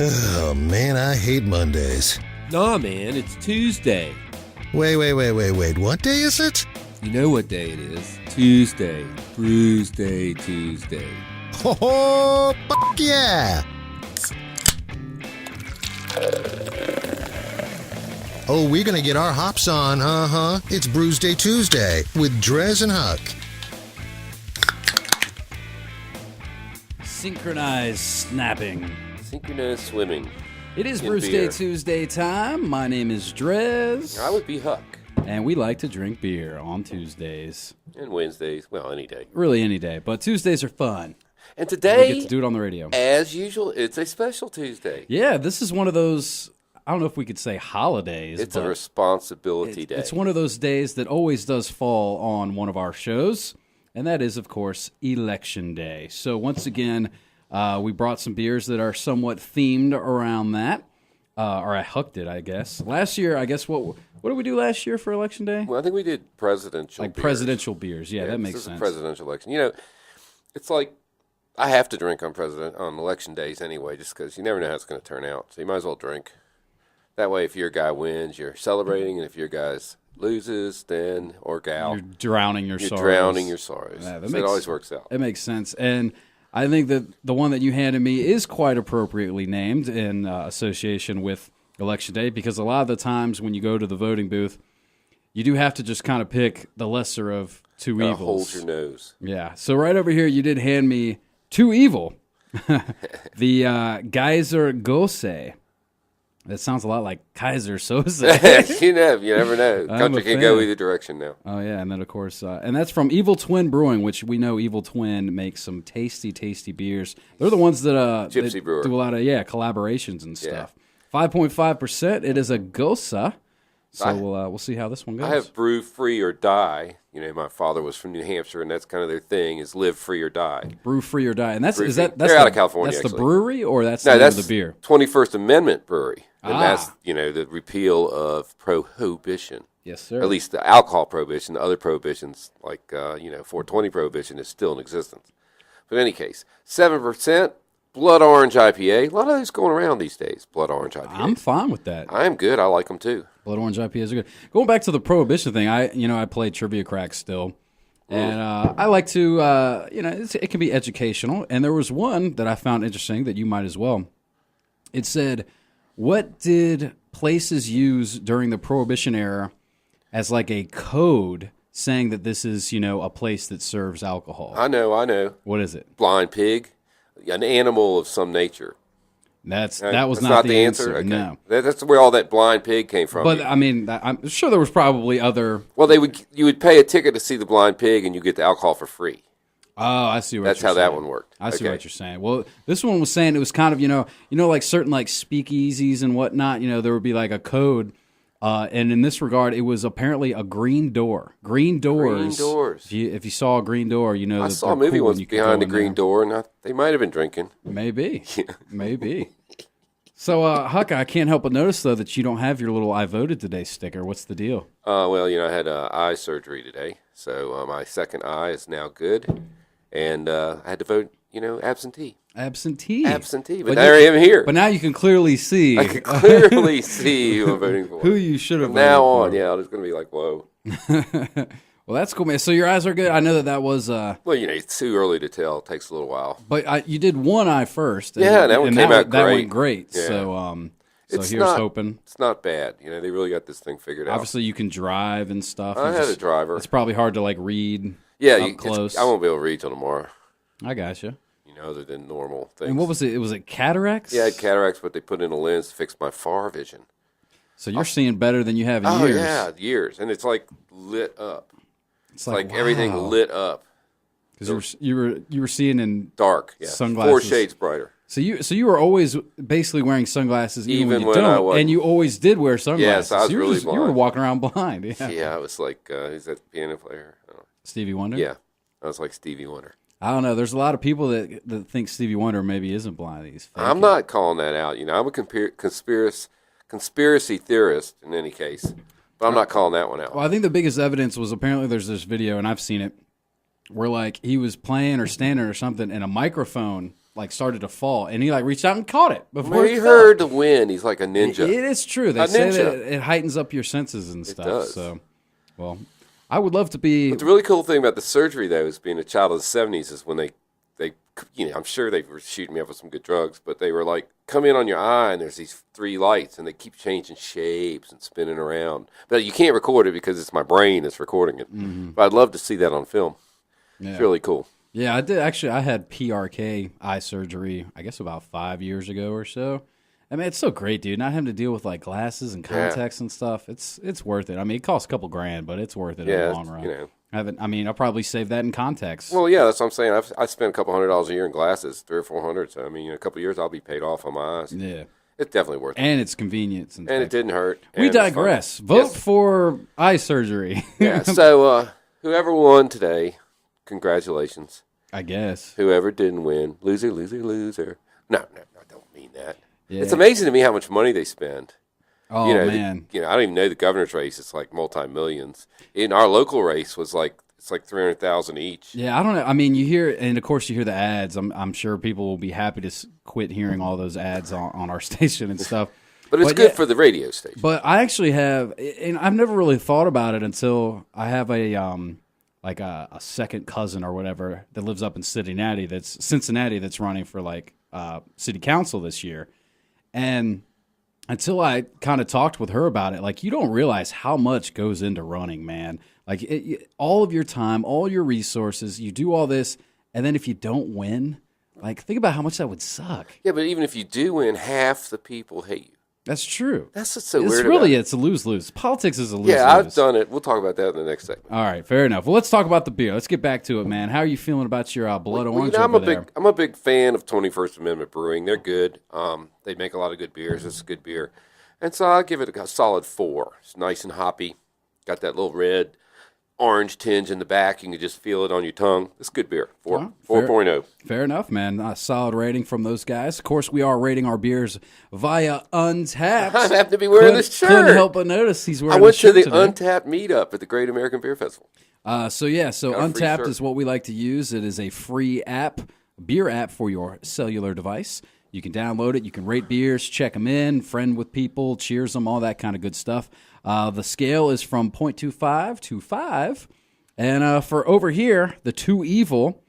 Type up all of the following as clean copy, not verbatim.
Oh, man, I hate Mondays. Nah, man, it's Tuesday. Wait. What day is it? You know what day it is. Tuesday. Brewsday Tuesday. Oh, fuck yeah! Oh, we're gonna get our hops on, It's Brewsday Tuesday with DreZ and Huck. Synchronized snapping. Synchronized swimming. It is Brewsday Tuesday time. My name is DreZ. I would be Huck. And we like to drink beer on Tuesdays. And Wednesdays. Well, any day. Really any day. But Tuesdays are fun. And today, we get to do it on the radio. As usual, it's a special Tuesday. Yeah, this is one of those, I don't know if we could say holidays. It's a responsibility day. It's one of those days that always does fall on one of our shows. And that is, of course, Election Day. So once again, we brought some beers that are somewhat themed around that. Or I hooked it, I guess. Last year, I guess, what did we do last year for Election Day? Well, I think we did presidential beers. Presidential beers. Yeah, that makes sense. This is a presidential election. You know, it's like I have to drink on election days anyway, just because you never know how it's going to turn out. So you might as well drink. That way, if your guy wins, you're celebrating, and if your guy loses, then, or gal, you're drowning your sorrows. Yeah, so it always works out. It makes sense. And I think that the one that you handed me is quite appropriately named in association with Election Day, because a lot of the times when you go to the voting booth, you do have to just kind of pick the lesser of two evils. Hold your nose. Yeah. So right over here, you did hand me two evil. The Geyser Gose. That sounds a lot like Kaiser Soze. You never know. Country can go either direction now. Oh, yeah. And then, of course, and that's from Evil Twin Brewing, which we know Evil Twin makes some tasty, tasty beers. They're the ones that Gypsy Brewer. do a lot of, collaborations and stuff. 5.5%. It is a Gosa. So we'll see how this one goes. I have Brew Free or Die. You know, my father was from New Hampshire, and that's kind of their thing, is live free or die. Brew Free or Die. And that's they're out of California, That's actually. The brewery, or that's the name of the beer? 21st Amendment Brewery. And that's, the repeal of prohibition. Yes, sir. At least the alcohol prohibition. The other prohibitions, like, 420 prohibition, is still in existence. But in any case, 7%, Blood Orange IPA. A lot of those going around these days, Blood Orange IPA. I'm fine with that. I'm good. I like them, too. Blood Orange IPAs are good. Going back to the prohibition thing, I play Trivia Crack still. And I like to, it can be educational. And there was one that I found interesting that you might as well. It said, what did places use during the Prohibition era as like a code saying that this is, a place that serves alcohol? I know. What is it? Blind pig, an animal of some nature. That was not the answer. Okay. No, that's where all that blind pig came from. But I mean, I'm sure there was probably other. Well, you would pay a ticket to see the blind pig, and you get the alcohol for free. Oh, I see what That's you're how saying. that one worked. I see what you're saying. Well, this one was saying it was kind of, like certain like speakeasies and whatnot, there would be like a code. And in this regard, it was apparently a green door. Green doors. Green doors. If you saw a green door, I saw a movie once behind the green door, and they might have been drinking. Maybe. Maybe. So, Huck, I can't help but notice, though, that you don't have your little I voted today sticker. What's the deal? Well, I had eye surgery today, so my second eye is now good. And I had to vote, absentee. Absentee, but now I am here. But now you can clearly see. I can clearly see who I'm voting for. Who you should have voted for. From now on, I'm just going to be like, whoa. Well, that's cool, man. So your eyes are good. I know that was... Well, it's too early to tell. It takes a little while. But you did one eye first. And, that one came out great. That went great. Yeah. So here's hoping. It's not bad. They really got this thing figured out. Obviously, you can drive and stuff. I had a driver. It's probably hard to, read up close. I won't be able to read till tomorrow. I gotcha. Other than normal things. And what was it? Was it cataracts? Yeah, I had cataracts, but they put in a lens to fix my far vision. So you're seeing better than you have in years. Oh, yeah, years. And it's like lit up. It's like everything lit up. Because you were seeing in dark, sunglasses. 4 shades brighter. So you were always basically wearing sunglasses even when you I don't, wasn't. And you always did wear sunglasses. Yes, I was really blind. You were walking around blind. Yeah, I was like, who's that piano player? Stevie Wonder? Yeah, I was like Stevie Wonder. I don't know. There's a lot of people that think Stevie Wonder maybe isn't blind. I'm not calling that out. I'm a conspiracy theorist in any case, but I'm not calling that one out. Well, I think the biggest evidence was apparently there's this video, and I've seen it, where he was playing or standing or something, and a microphone like started to fall, and he like reached out and caught it before When it he fell. heard the wind, he's like a ninja. It is true. They A say ninja. that it heightens up your senses and stuff. does. So, well, I would love to be. But the really cool thing about the surgery, though, is being a child of the 70s, is when they I'm sure they were shooting me up with some good drugs, but they were like, come in on your eye, and there's these 3 lights, and they keep changing shapes and spinning around. But you can't record it because it's my brain that's recording it. Mm-hmm. But I'd love to see that on film. Yeah. It's really cool. Yeah, I did actually. I had PRK eye surgery, I guess about 5 years ago or so. I mean, it's so great, dude. Not having to deal with like glasses and contacts and stuff. It's worth it. I mean, it costs a couple grand, but it's worth it in the long run. You know. I'll probably save that in contacts. Well, yeah, that's what I'm saying. I spent a couple $100s a year in glasses, $300 or $400. So I mean, in a couple of years, I'll be paid off on my eyes. Yeah, It's definitely worth it, and it's convenience. and it didn't hurt. We and it's fun. digress. Vote Yes. for eye surgery. Yeah. So whoever won today, congratulations. I guess. Whoever didn't win, loser, loser, loser. No, I don't mean that. Yeah. It's amazing to me how much money they spend. Oh you know, man. I don't even know the governor's race. It's like multi-millions. In our local race was like it's like 300,000 each. Yeah, I don't know. I mean, you hear, and of course you hear the ads. I'm sure people will be happy to quit hearing all those ads on our station and stuff. But it's good for the radio station. But I actually have, and I've never really thought about it until I have a second cousin or whatever that lives up in Cincinnati that's running for like city council this year, and until I kind of talked with her about it, like you don't realize how much goes into running, man. Like all of your time, all your resources, you do all this, and then if you don't win, like think about how much that would suck. Yeah, but even if you do win, half the people hate you. That's true. That's what's so It's weird really, about it. it's a lose-lose. Politics is a lose-lose. Yeah, I've done it. We'll talk about that in the next segment. All right, fair enough. Well, let's talk about the beer. Let's get back to it, man. How are you feeling about your blood orange I'm over there? I'm a big fan of 21st Amendment Brewing. They're good. They make a lot of good beers. It's a good beer. And so I'll give it a solid 4. It's nice and hoppy. Got that little red orange tinge in the back. You can just feel it on your tongue. It's good beer. 4.0. Fair enough, man. A solid rating from those guys. Of course, we are rating our beers via Untapped. I happen to be wearing this shirt. Couldn't help but notice he's wearing I went the shirt to the today. Untapped meetup at the Great American Beer Festival. So Got a free Untapped shirt. is what we like to use. It is a free app, beer app for your cellular device. You can download it. You can rate beers, check them in, friend with people, cheers them, all that kind of good stuff. The scale is from 0.25 to 5. And for over here, the two evil,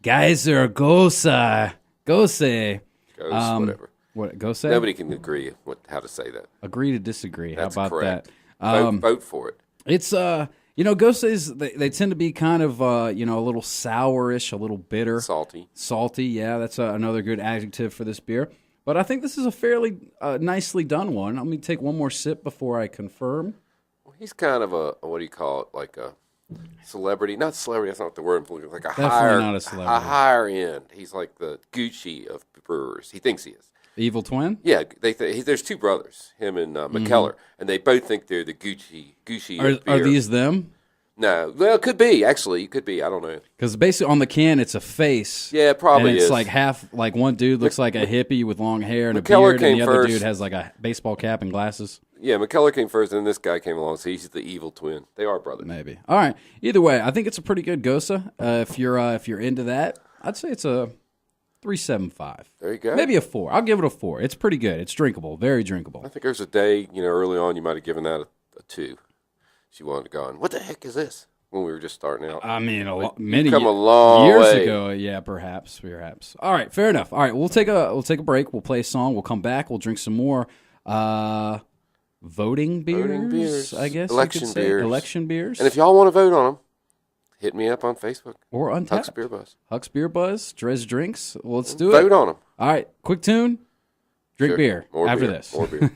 Geyser Gose. Goes, whatever. What, Gose? Nobody can agree how to say that. Agree to disagree. That's How about correct. that? Vote for it. It's Goses, they tend to be kind of a little sourish, a little bitter, Salty. Yeah, that's another good adjective for this beer. But I think this is a fairly nicely done one. Let me take one more sip before I confirm. He's kind of a, what do you call it, like a celebrity. Not celebrity, that's not the word. Like a Definitely not a celebrity. A higher end. He's like the Gucci of brewers. He thinks he is. Evil twin? Yeah, there's two brothers, him and McKellar, and they both think they're the Gucci of beer. Are these them? No. Well, it could be, actually. It could be. I don't know. Because basically on the can, it's a face. Yeah, it probably and it's is. like half, like one dude looks like a hippie with long hair and McKellar a beard, came and the other first. dude has like a baseball cap and glasses. Yeah, McKellar came first, and then this guy came along, so he's the evil twin. They are brothers. Maybe. All right. Either way, I think it's a pretty good Gosa. If you're into that, I'd say it's a 3.75. There you go. Maybe a 4. I'll give it a 4. It's pretty good. It's drinkable. Very drinkable. I think there's a day, early on, you might have given that a 2. She wanted to go on, what the heck is this? When we were just starting out. I mean, You've come a long years way. ago. Yeah, perhaps. All right, fair enough. All right, we'll take a break. We'll play a song. We'll come back. We'll drink some more voting beers, I guess. Election beers. Election beers. And if y'all want to vote on them, hit me up on Facebook. Or Untapped. Huck's Beer Buzz. Huck's Beer Buzz. DreZ Drinks. Well, let's do it. Vote on them. All right, quick tune. Drink Sure. beer More after beer. this. More beer.